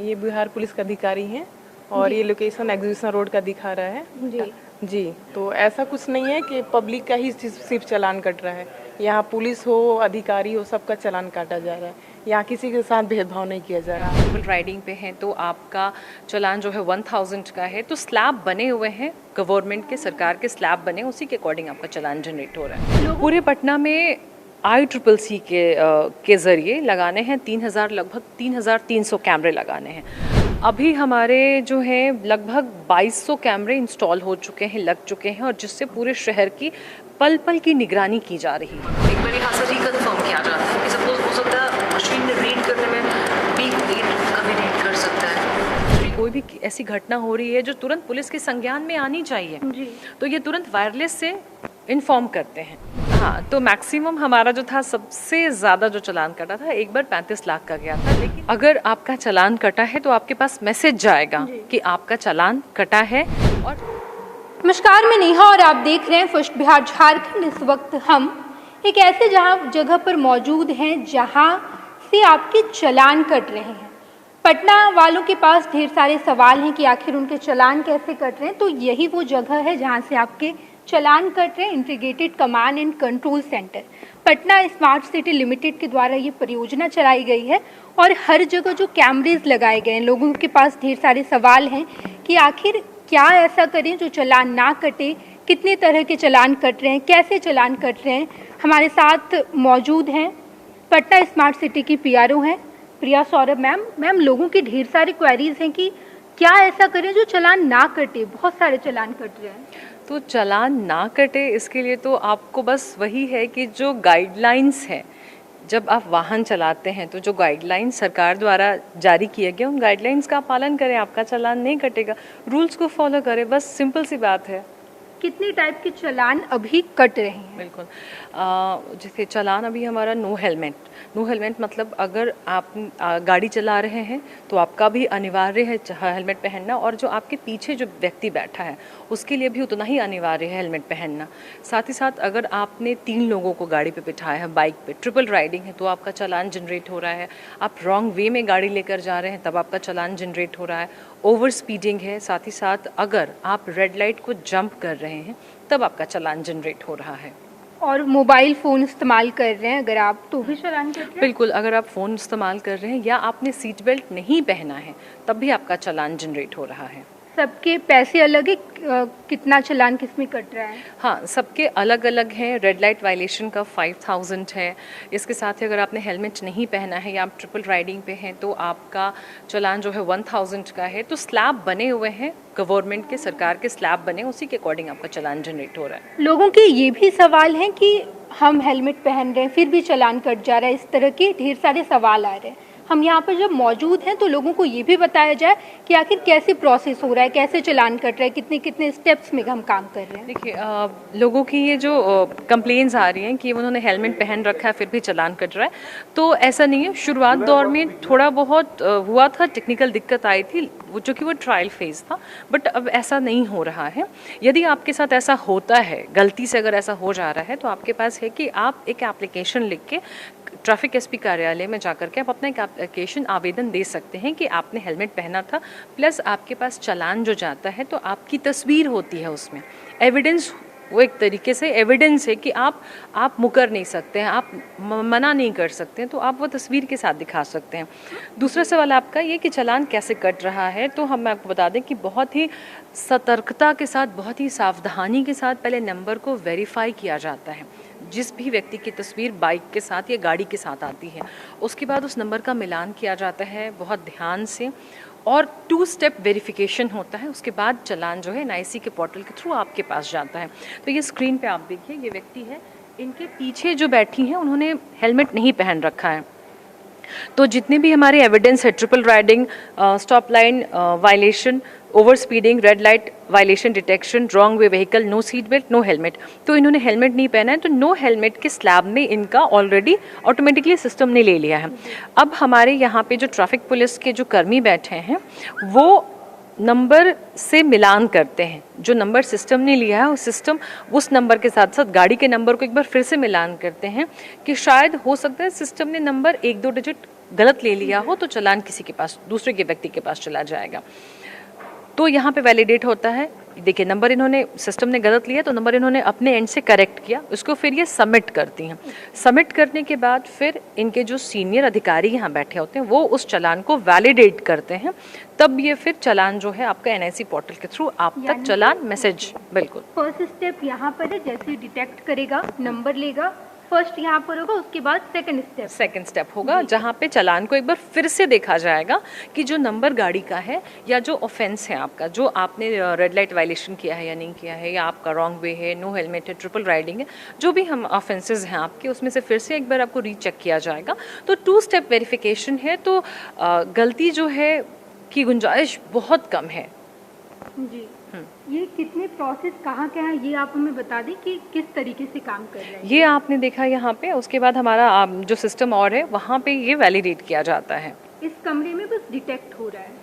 ये बिहार पुलिस का अधिकारी हैं और ये लोकेशन एग्जीबिशन रोड का दिखा रहा है जी। तो ऐसा कुछ नहीं है कि पब्लिक का ही सिर्फ चालान कट रहा है। यहाँ पुलिस हो, अधिकारी हो, सबका चालान काटा जा रहा है। यहाँ किसी के साथ भेदभाव नहीं किया जा रहा है। ट्रिपल राइडिंग पे हैं तो आपका चालान जो है 1000 का है, तो स्लैब बने हुए हैं, गवर्नमेंट के, सरकार के स्लैब बने, उसी के अकॉर्डिंग आपका चालान जनरेट हो रहा है। पूरे पटना में ICCC के ज़रिए लगाने हैं 3000, लगभग 3300 कैमरे लगाने हैं। अभी हमारे जो हैं लगभग 2200 कैमरे इंस्टॉल हो चुके हैं, लग चुके हैं, और जिससे पूरे शहर की पल पल की निगरानी की जा रही है। एक बार यहाँ से रिकन्फर्म किया जाता है कि सपोज हो सकता है मशीन में रीड करने में भी कभी रीड कर सकता है। कोई भी ऐसी घटना हो रही है जो तुरंत पुलिस के संज्ञान में आनी चाहिए जी। तो ये तुरंत वायरलेस से इन्फॉर्म करते हैं। हाँ, तो मैक्सिमम हमारा जो था, सबसे ज़्यादा जो चालान कटा था एक बार 35 लाख का गया था। लेकिन अगर आपका चालान कटा है तो आपके पास मैसेज जाएगा कि आपका चालान कटा है। और नमस्कार, मैं नेहा और आप देख रहे हैं फर्स्ट बिहार झारखंड। इस वक्त हम एक ऐसे जगह पर मौजूद हैं जहां से आपके चालान कट रहे हैं। पटना वालों के पास ढेर सारे सवाल हैं कि आखिर उनके चालान कैसे कट रहे हैं। तो यही वो जगह है जहां से आपके चालान कट रहे हैं। Integrated command and control centre Patna smart city limited के द्वारा ये परियोजना चलाई गई है और हर जगह जो कैमरेज लगाए गए हैं, लोगों के पास ढेर सारे सवाल हैं कि आखिर क्या ऐसा करें जो चालान ना कटे, कितने तरह के चालान कट रहे हैं, कैसे चालान कट रहे हैं। हमारे साथ मौजूद हैं पटना स्मार्ट सिटी की PRO हैं प्रिया सौरभ मैम। लोगों की ढेर सारी क्वेरीज हैं कि क्या ऐसा करें जो चालान ना कटे, बहुत सारे चालान कट रहे हैं। तो चालान ना कटे, इसके लिए तो आपको बस वही है कि जो गाइडलाइंस हैं, जब आप वाहन चलाते हैं तो जो गाइडलाइंस सरकार द्वारा जारी किए गए, उन गाइडलाइंस का पालन करें, आपका चालान नहीं कटेगा। रूल्स को फॉलो करें, बस सिंपल सी बात है। कितनी टाइप के चालान अभी कट रहे हैं? बिल्कुल, जैसे चालान अभी हमारा नो हेलमेट मतलब अगर आप गाड़ी चला रहे हैं तो आपका भी अनिवार्य है हेलमेट पहनना, और जो आपके पीछे जो व्यक्ति बैठा है उसके लिए भी उतना ही अनिवार्य है हेलमेट पहनना। साथ ही साथ अगर आपने 3 लोगों को गाड़ी पे बिठाया है, बाइक पे, ट्रिपल राइडिंग है, तो आपका चालान जनरेट हो रहा है। आप रॉन्ग वे में गाड़ी लेकर जा रहे हैं तब आपका चालान जनरेट हो रहा है। ओवर स्पीडिंग है, साथ ही साथ अगर आप रेड लाइट को जंप कर रहे हैं तब आपका चालान जनरेट हो रहा है। और मोबाइल फ़ोन इस्तेमाल कर रहे हैं अगर आप, तो भी चालान कट रहे हैं? बिल्कुल, अगर आप फ़ोन इस्तेमाल कर रहे हैं या आपने सीट बेल्ट नहीं पहना है तब भी आपका चालान जनरेट हो रहा है। सबके पैसे अलग है, कितना चालान किस में कट रहा है? हाँ, सबके अलग अलग हैं। रेड लाइट वायलेशन का 5000 है। इसके साथ ही अगर आपने हेलमेट नहीं पहना है या आप ट्रिपल राइडिंग पे हैं तो आपका चालान जो है 1000 का है। तो स्लैब बने हुए हैं, गवर्नमेंट के, सरकार के स्लैब बने, उसी के अकॉर्डिंग आपका चालान जनरेट हो रहा है। लोगों के ये भी सवाल हैं कि हम हेलमेट पहन रहे हैं फिर भी चालान कट जा रहा है, इस तरह के ढेर सारे सवाल आ रहे हैं। हम यहाँ पर जब मौजूद हैं तो लोगों को ये भी बताया जाए कि आखिर कैसे प्रोसेस हो रहा है, कैसे चालान कट रहा है, कितने कितने स्टेप्स में हम काम कर रहे हैं। देखिए, लोगों की ये जो कंप्लेंट्स आ रही हैं कि उन्होंने हेलमेट पहन रखा है फिर भी चालान कट रहा है, तो ऐसा नहीं है। शुरुआत दौर में थोड़ा बहुत हुआ था, टेक्निकल दिक्कत आई थी, जो कि वो ट्रायल फेज था, बट अब ऐसा नहीं हो रहा है। यदि आपके साथ ऐसा होता है, गलती से अगर ऐसा हो जा रहा है, तो आपके पास है कि आप एक एप्लीकेशन लिख के ट्रैफिक SP कार्यालय में जाकर के आप अपना एक एप्लीकेशन आवेदन दे सकते हैं कि आपने हेलमेट पहना था, प्लस आपके पास चालान जो जाता है तो आपकी तस्वीर होती है उसमें, एविडेंस। वो एक तरीके से एविडेंस है कि आप मुकर नहीं सकते हैं, आप मना नहीं कर सकते हैं, तो आप वो तस्वीर के साथ दिखा सकते हैं। दूसरा सवाल आपका ये कि चालान कैसे कट रहा है, तो हम आपको बता दें कि बहुत ही सतर्कता के साथ, बहुत ही सावधानी के साथ पहले नंबर को वेरीफाई किया जाता है। जिस भी व्यक्ति की तस्वीर बाइक के साथ या गाड़ी के साथ आती है, उसके बाद उस नंबर का मिलान किया जाता है बहुत ध्यान से, और 2 स्टेप वेरिफिकेशन होता है। उसके बाद चालान जो है NIC के पोर्टल के थ्रू आपके पास जाता है। तो ये स्क्रीन पे आप देखिए, ये व्यक्ति है, इनके पीछे जो बैठी हैं उन्होंने हेलमेट नहीं पहन रखा है। तो जितने भी हमारे एविडेंस है, triple riding, stop line violation, over speeding, red light violation detection, wrong way vehicle, no seat belt, no helmet, तो इन्होंने हेलमेट नहीं पहना है, तो नो हेलमेट के स्लैब में इनका ऑलरेडी ऑटोमेटिकली सिस्टम ने ले लिया है। अब हमारे यहाँ पे जो ट्रैफिक पुलिस के जो कर्मी बैठे हैं वो नंबर से मिलान करते हैं। जो नंबर सिस्टम ने लिया है उस सिस्टम उस नंबर के साथ साथ गाड़ी के नंबर को एक बार फिर से मिलान करते हैं कि शायद हो सकता है सिस्टम ने नंबर 1-2 डिजिट गलत ले लिया हो तो चालान किसी के पास, दूसरे के व्यक्ति के पास चला जाएगा। तो यहाँ पे वैलिडेट होता है, देखिए नंबर इन्होंने, सिस्टम ने गलत लिया तो नंबर इन्होंने अपने एंड से करेक्ट किया, उसको फिर ये सबमिट करती हैं। सबमिट करने के बाद फिर इनके जो सीनियर अधिकारी यहाँ बैठे होते हैं वो उस चालान को वैलिडेट करते हैं, तब ये फिर चालान जो है आपका NIC पोर्टल के थ्रू आप तक चालान मैसेज। बिल्कुल फर्स्ट स्टेप यहाँ पर है, जैसे डिटेक्ट करेगा नंबर लेगा, फर्स्ट यहाँ पर होगा, उसके बाद सेकंड स्टेप होगा जहाँ पे चालान को एक बार फिर से देखा जाएगा कि जो नंबर गाड़ी का है या जो ऑफेंस है आपका, जो आपने रेड लाइट वायलेशन किया है या नहीं किया है, या आपका रॉन्ग वे है, नो हेलमेट है, ट्रिपल राइडिंग है, जो भी हम ऑफेंसेस हैं आपके, उसमें से फिर से एक बार आपको रीचेक किया जाएगा। तो 2 स्टेप वेरिफिकेशन है, तो गलती जो है की गुंजाइश बहुत कम है जी। ये कितने प्रोसेस कहाँ है ये आप हमें बता दें कि किस तरीके से काम कर रहे हैं। ये आपने देखा यहाँ पे, उसके बाद हमारा जो सिस्टम और है वहाँ पे ये वैलिडेट किया जाता है। इस कमरे में बस डिटेक्ट हो रहा है?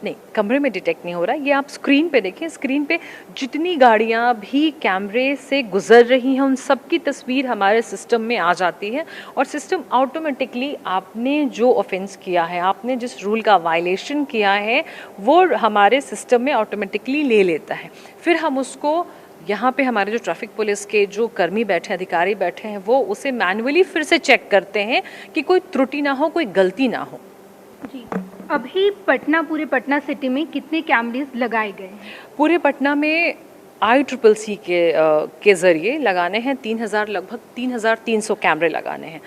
नहीं, कमरे में डिटेक्ट नहीं हो रहा। ये आप स्क्रीन पे देखें, स्क्रीन पे जितनी गाड़ियाँ भी कैमरे से गुजर रही हैं उन सब की तस्वीर हमारे सिस्टम में आ जाती है, और सिस्टम ऑटोमेटिकली आपने जो ऑफेंस किया है, आपने जिस रूल का वायलेशन किया है, वो हमारे सिस्टम में ऑटोमेटिकली ले लेता है। फिर हम उसको यहाँ पे हमारे जो ट्रैफिक पुलिस के जो कर्मी बैठे हैं, अधिकारी बैठे हैं, वो उसे मैन्युअली फिर से चेक करते हैं कि कोई त्रुटि ना हो, कोई गलती ना हो। जी, अभी पूरे पटना सिटी में कितने कैमरेस लगाए गए? पूरे पटना में ICCC के ज़रिए लगाने हैं 3000, लगभग 3300 कैमरे लगाने हैं।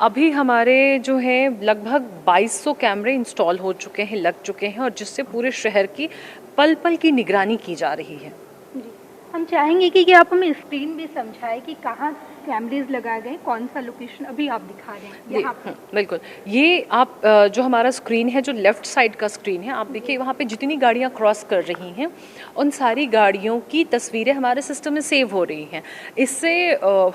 अभी हमारे जो है लगभग 2200 कैमरे इंस्टॉल हो चुके हैं, लग चुके हैं, और जिससे पूरे शहर की पल पल की निगरानी की जा रही है। जी, हम चाहेंगे कि आप हमें स्क्रीन में समझाएं कि कहाँ कैमरेज लगाए गए, कौन सा लोकेशन अभी आप दिखा रहे हैं यहाँ पे। बिल्कुल, ये आप जो हमारा स्क्रीन है, जो लेफ्ट साइड का स्क्रीन है, आप देखिए वहाँ पे जितनी गाड़ियाँ क्रॉस कर रही हैं उन सारी गाड़ियों की तस्वीरें हमारे सिस्टम में सेव हो रही हैं। इससे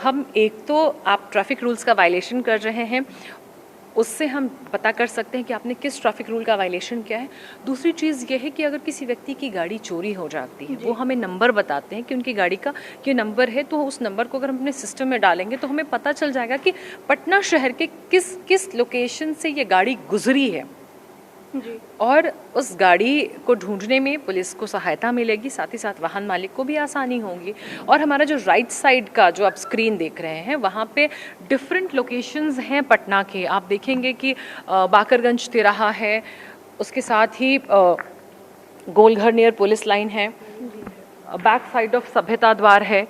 हम, एक तो आप ट्रैफिक रूल्स का वायलेशन कर रहे हैं, उससे हम पता कर सकते हैं कि आपने किस ट्रैफिक रूल का वायलेशन किया है। दूसरी चीज़ ये है कि अगर किसी व्यक्ति की गाड़ी चोरी हो जाती है, वो हमें नंबर बताते हैं कि उनकी गाड़ी का ये नंबर है, तो उस नंबर को अगर हम अपने सिस्टम में डालेंगे तो हमें पता चल जाएगा कि पटना शहर के किस किस लोकेशन से ये गाड़ी गुजरी है, जी। और उस गाड़ी को ढूंढने में पुलिस को सहायता मिलेगी, साथ ही साथ वाहन मालिक को भी आसानी होगी। और हमारा जो राइट साइड का जो आप स्क्रीन देख रहे हैं, वहाँ पे डिफरेंट लोकेशंस हैं पटना के। आप देखेंगे कि बाकरगंज तिराहा है, उसके साथ ही गोलघर नियर पुलिस लाइन है, बैक साइड ऑफ सभ्यता द्वार है,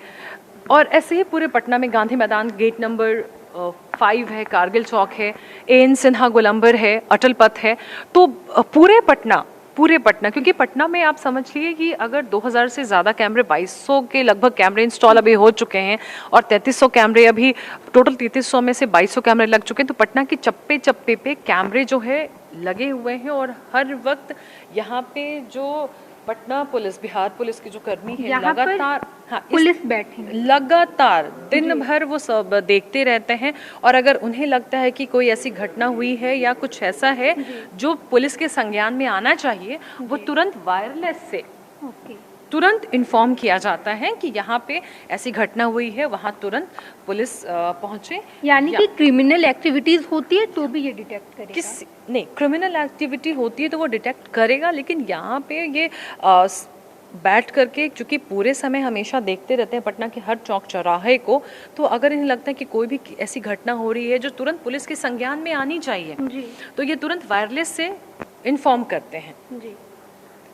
और ऐसे ही पूरे पटना में गांधी मैदान गेट नंबर 5 है, कारगिल चौक है, AN सिन्हा गोलंबर है, अटल पथ है। तो पूरे पटना, क्योंकि पटना में आप समझ लीजिए कि अगर 2000 से ज़्यादा कैमरे, 2200 के लगभग कैमरे इंस्टॉल अभी हो चुके हैं, और 3300 कैमरे अभी, टोटल 3300 में से 2200 कैमरे लग चुके हैं। तो पटना की चप्पे चप्पे पे कैमरे जो है लगे हुए हैं, और हर वक्त यहाँ पे जो पटना पुलिस, बिहार पुलिस के जो कर्मी हैं लगातार, पुलिस बैठे लगातार दिन भर वो सब देखते रहते हैं, और अगर उन्हें लगता है कि कोई ऐसी घटना हुई है या कुछ ऐसा है जो पुलिस के संज्ञान में आना चाहिए, वो तुरंत वायरलेस से तुरंत इन्फॉर्म किया जाता है कि यहाँ पे ऐसी घटना हुई है, वहाँ तुरंत पुलिस पहुँचे। यानी कि क्रिमिनल एक्टिविटीज होती है तो भी ये डिटेक्ट करेगा? नहीं, क्रिमिनल एक्टिविटी होती है तो वो डिटेक्ट करेगा, लेकिन यहाँ पे ये बैठ करके, चूँकि पूरे समय हमेशा देखते रहते हैं पटना के हर चौक चौराहे को, तो अगर इन्हें लगता है कि कोई भी ऐसी घटना हो रही है जो तुरंत पुलिस के संज्ञान में आनी चाहिए, तो ये तुरंत वायरलेस से इन्फॉर्म करते हैं। जी।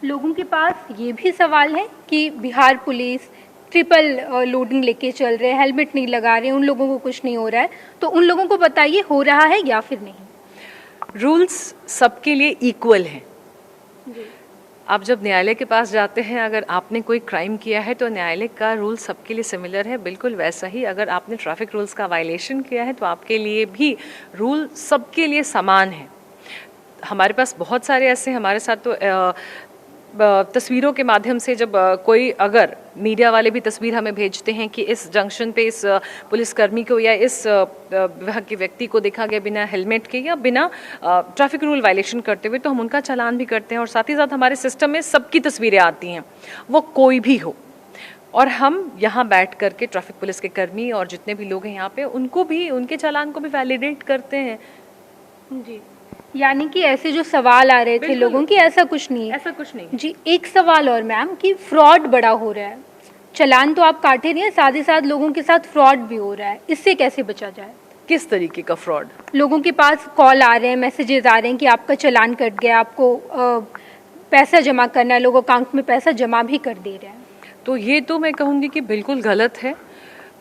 लोगों के पास ये भी सवाल है कि बिहार पुलिस ट्रिपल लोडिंग लेके चल रहे हैं, हेलमेट नहीं लगा रहे, उन लोगों को कुछ नहीं हो रहा है, तो उन लोगों को बताइए हो रहा है या फिर नहीं? रूल्स सबके लिए इक्वल हैं। आप जब न्यायालय के पास जाते हैं, अगर आपने कोई क्राइम किया है तो न्यायालय का रूल सबके लिए सिमिलर है। बिल्कुल वैसा ही अगर आपने ट्रैफिक रूल्स का वायलेशन किया है तो आपके लिए भी रूल सबके लिए समान है। हमारे पास बहुत सारे ऐसे, हमारे साथ तो तस्वीरों के माध्यम से जब कोई, अगर मीडिया वाले भी तस्वीर हमें भेजते हैं कि इस जंक्शन पे इस पुलिसकर्मी को या इस विभाग के व्यक्ति को देखा गया बिना हेलमेट के या बिना ट्रैफिक रूल वायलेशन करते हुए, तो हम उनका चालान भी करते हैं। और साथ ही साथ हमारे सिस्टम में सबकी तस्वीरें आती हैं, वो कोई भी हो, और हम यहाँ बैठ करके ट्रैफिक पुलिस के कर्मी और जितने भी लोग हैं यहाँ पे, उनको भी, उनके चालान को भी वैलिडेट करते हैं। जी, यानी कि ऐसे जो सवाल आ रहे थे बिल्कुल। लोगों की, ऐसा कुछ नहीं है। ऐसा कुछ नहीं। जी, एक सवाल और मैम कि फ्रॉड बड़ा हो रहा है, चालान तो आप काटे रही हैं, साथ ही साथ लोगों के साथ फ्रॉड भी हो रहा है, इससे कैसे बचा जाए? किस तरीके का फ्रॉड? लोगों के पास कॉल आ रहे हैं, मैसेजेस आ रहे हैं कि आपका चालान कट गया, आपको पैसा जमा करना है, लोग अकाउंट में पैसा जमा भी कर दे रहे हैं। तो ये तो मैं कहूँगी कि बिल्कुल गलत है।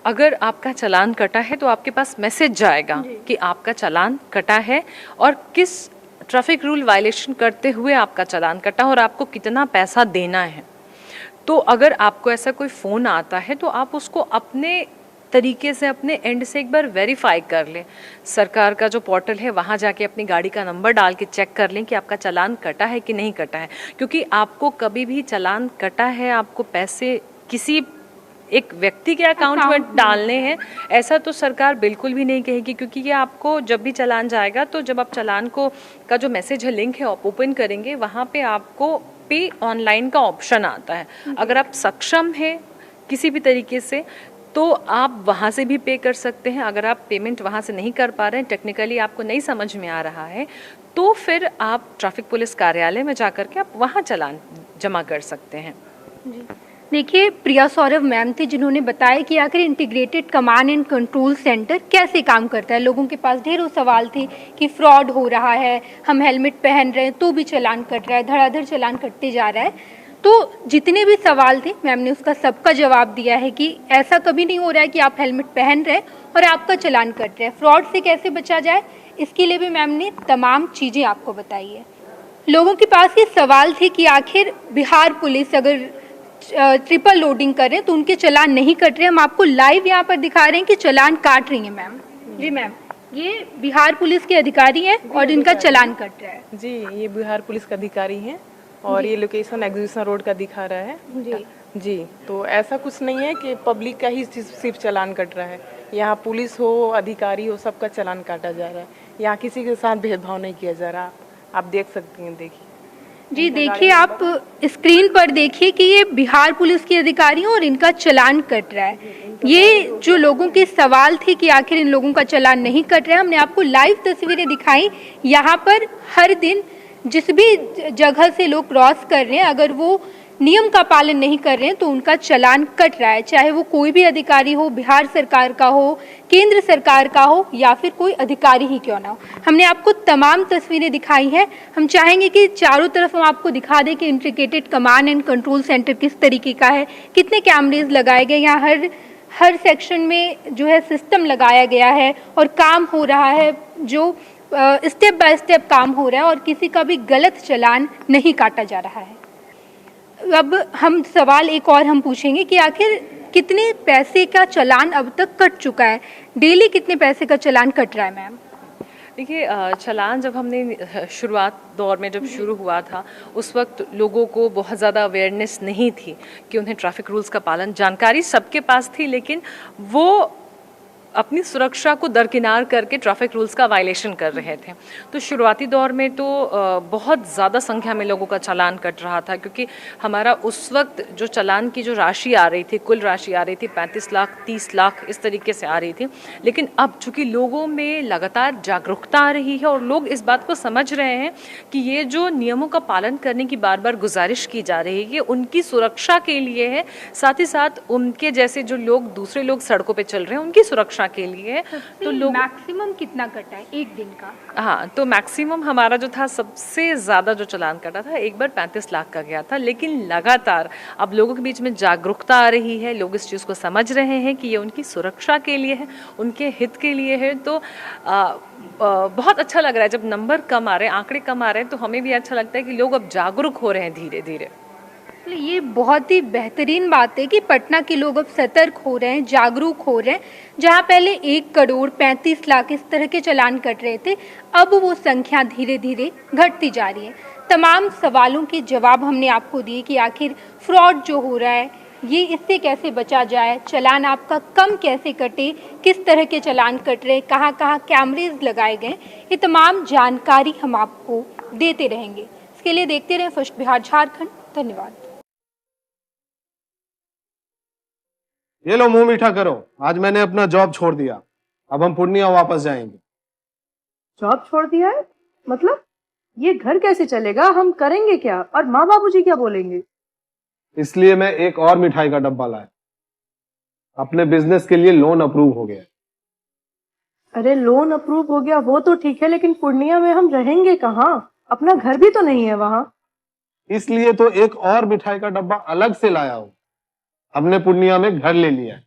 अगर आपका चालान कटा है तो आपके पास मैसेज जाएगा कि आपका चालान कटा है और किस ट्रैफिक रूल वायलेशन करते हुए आपका चालान कटा और आपको कितना पैसा देना है। तो अगर आपको ऐसा कोई फ़ोन आता है तो आप उसको अपने तरीके से, अपने एंड से एक बार वेरीफाई कर लें। सरकार का जो पोर्टल है वहाँ जाके अपनी गाड़ी का नंबर डाल के चेक कर लें कि आपका चालान कटा है कि नहीं कटा है, क्योंकि आपको कभी भी चालान कटा है, आपको पैसे किसी एक व्यक्ति के अकाउंट में डालने हैं, ऐसा तो सरकार बिल्कुल भी नहीं कहेगी। क्योंकि ये आपको जब भी चालान जाएगा तो जब आप चालान को का जो मैसेज है, लिंक है, आप ओपन करेंगे, वहाँ पे आपको पे ऑनलाइन का ऑप्शन आता है। अगर आप सक्षम हैं किसी भी तरीके से तो आप वहाँ से भी पे कर सकते हैं। अगर आप पेमेंट वहाँ से नहीं कर पा रहे हैं, टेक्निकली आपको नहीं समझ में आ रहा है, तो फिर आप ट्रैफिक पुलिस कार्यालय में जाकर के आप वहाँ चालान जमा कर सकते हैं। जी, देखिए, प्रिया सौरभ मैम थी जिन्होंने बताया कि आखिर integrated command and control centre कैसे काम करता है। लोगों के पास ढेरों सवाल थे कि फ्रॉड हो रहा है, हम हेलमेट पहन रहे हैं तो भी चालान कट रहा है, धड़ाधड़ चालान कटते जा रहा है। तो जितने भी सवाल थे मैम ने उसका सबका जवाब दिया है कि ऐसा कभी नहीं हो रहा है कि आप हेलमेट पहन रहे हैं और आपका चालान कट रहा है। फ्रॉड से कैसे बचा जाए, इसके लिए भी मैम ने तमाम चीज़ें आपको बताई है। लोगों के पास ये सवाल थे कि आखिर बिहार पुलिस अगर ट्रिपल लोडिंग कर रहे हैं तो उनके चालान नहीं कट रहे। हम आपको लाइव यहाँ पर दिखा रहे हैं कि चालान काट रही हैं मैम। जी मैम, ये बिहार पुलिस के अधिकारी हैं और इनका चालान कट रहा है। जी, ये बिहार पुलिस का अधिकारी हैं और ये लोकेशन एग्जीबिशन रोड का दिखा रहा है। जी जी, तो ऐसा कुछ नहीं है कि पब्लिक का ही सिर्फ चालान कट रहा है। यहाँ पुलिस हो, अधिकारी हो, सबका चालान काटा जा रहा है। यहाँ किसी के साथ भेदभाव नहीं किया जा रहा। आप देख सकती हैं, देखिए। जी, देखिए, आप स्क्रीन पर देखिए कि ये बिहार पुलिस के अधिकारी हैं और इनका चालान कट रहा है। ये जो लोगों के सवाल थे कि आखिर इन लोगों का चालान नहीं कट रहा है, हमने आपको लाइव तस्वीरें दिखाई। यहाँ पर हर दिन जिस भी जगह से लोग क्रॉस कर रहे हैं, अगर वो नियम का पालन नहीं कर रहे हैं तो उनका चालान कट रहा है, चाहे वो कोई भी अधिकारी हो, बिहार सरकार का हो, केंद्र सरकार का हो या फिर कोई अधिकारी ही क्यों ना हो। हमने आपको तमाम तस्वीरें दिखाई हैं। हम चाहेंगे कि चारों तरफ हम आपको दिखा दें कि integrated command and control centre किस तरीके का है, कितने कैमरेज लगाए गए, यहाँ हर सेक्शन में जो है सिस्टम लगाया गया है और काम हो रहा है, जो स्टेप बाय स्टेप काम हो रहा है और किसी का भी गलत चालान नहीं काटा जा रहा है। अब हम सवाल एक और हम पूछेंगे कि आखिर कितने पैसे का चालान अब तक कट चुका है, डेली कितने पैसे का चालान कट रहा है मैम? देखिए, चालान जब हमने शुरुआत दौर में जब शुरू हुआ था उस वक्त लोगों को बहुत ज़्यादा अवेयरनेस नहीं थी कि उन्हें ट्रैफिक रूल्स का पालन, जानकारी सबके पास थी लेकिन वो अपनी सुरक्षा को दरकिनार करके ट्रैफिक रूल्स का वायलेशन कर रहे थे। तो शुरुआती दौर में तो बहुत ज़्यादा संख्या में लोगों का चालान कट रहा था, क्योंकि हमारा उस वक्त जो चालान की जो राशि आ रही थी, कुल राशि आ रही थी 35 लाख 30 लाख इस तरीके से आ रही थी। लेकिन अब चूँकि लोगों में लगातार जागरूकता आ रही है और लोग इस बात को समझ रहे हैं कि ये जो नियमों का पालन करने की बार बार गुजारिश की जा रही है ये उनकी सुरक्षा के लिए है, साथ ही साथ उनके जैसे जो लोग दूसरे लोग सड़कों पर चल रहे हैं उनकी सुरक्षा के लिए। तो लोग मैक्सिमम कितना कटा है एक दिन का? हाँ, तो मैक्सिमम हमारा जो था, सबसे ज़्यादा जो चालान कटा था एक बार 35 लाख का गया था। लेकिन लगातार अब लोगों के बीच में जागरूकता आ रही है, लोग इस चीज़ को समझ रहे हैं कि ये उनकी सुरक्षा के लिए है, उनके हित के लिए है। तो बहुत अच्छा लग रहा है जब नंबर कम आ रहे हैं, आंकड़े कम आ रहे हैं, तो हमें भी अच्छा लगता है कि लोग अब जागरूक हो रहे हैं धीरे धीरे। ये बहुत ही बेहतरीन बात है कि पटना के लोग अब सतर्क हो रहे हैं, जागरूक हो रहे हैं। जहां पहले 1 करोड़ 35 लाख इस तरह के चालान कट रहे थे, अब वो संख्या धीरे धीरे घटती जा रही है। तमाम सवालों के जवाब हमने आपको दिए कि आखिर फ्रॉड जो हो रहा है ये इससे कैसे बचा जाए, चालान आपका कम कैसे कटे, किस तरह के चालान कट रहे, कहाँ कहाँ कैमरेज लगाए गए, ये तमाम जानकारी हम आपको देते रहेंगे। इसके लिए देखते रहें फर्स्ट बिहार झारखंड। धन्यवाद। ये लो, मुंह मीठा करो। आज मैंने अपना जॉब छोड़ दिया, अब हम पूर्णिया वापस जाएंगे। जॉब छोड़ दिया है? मतलब ये घर कैसे चलेगा, हम करेंगे क्या और माँ बाबूजी क्या बोलेंगे? इसलिए मैं एक और मिठाई का डब्बा लाया। अपने बिजनेस के लिए लोन अप्रूव हो गया। अरे लोन अप्रूव हो गया वो तो ठीक है, लेकिन पूर्णिया में हम रहेंगे कहाँ? अपना घर भी तो नहीं है वहां। इसलिए तो एक और मिठाई का डब्बा अलग से लाया हूं। हमने पूर्णिया में घर ले लिया है,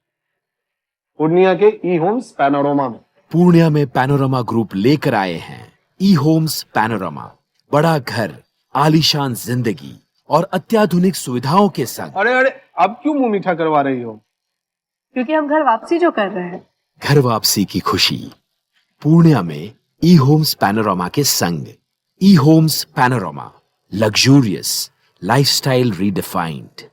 पूर्णिया के ई होम्स पैनोरमा में। पूर्णिया में पैनोरमा ग्रुप लेकर आए हैं ई होम्स पैनोरमा। बड़ा घर, आलीशान जिंदगी और अत्याधुनिक सुविधाओं के संग। अरे अरे, अब क्यों मुंह मीठा करवा रही हो? क्योंकि हम घर वापसी जो कर रहे हैं। घर वापसी की खुशी पूर्णिया में ई होम्स पैनोरमा के संग। ई homes panorama, luxurious lifestyle redefined.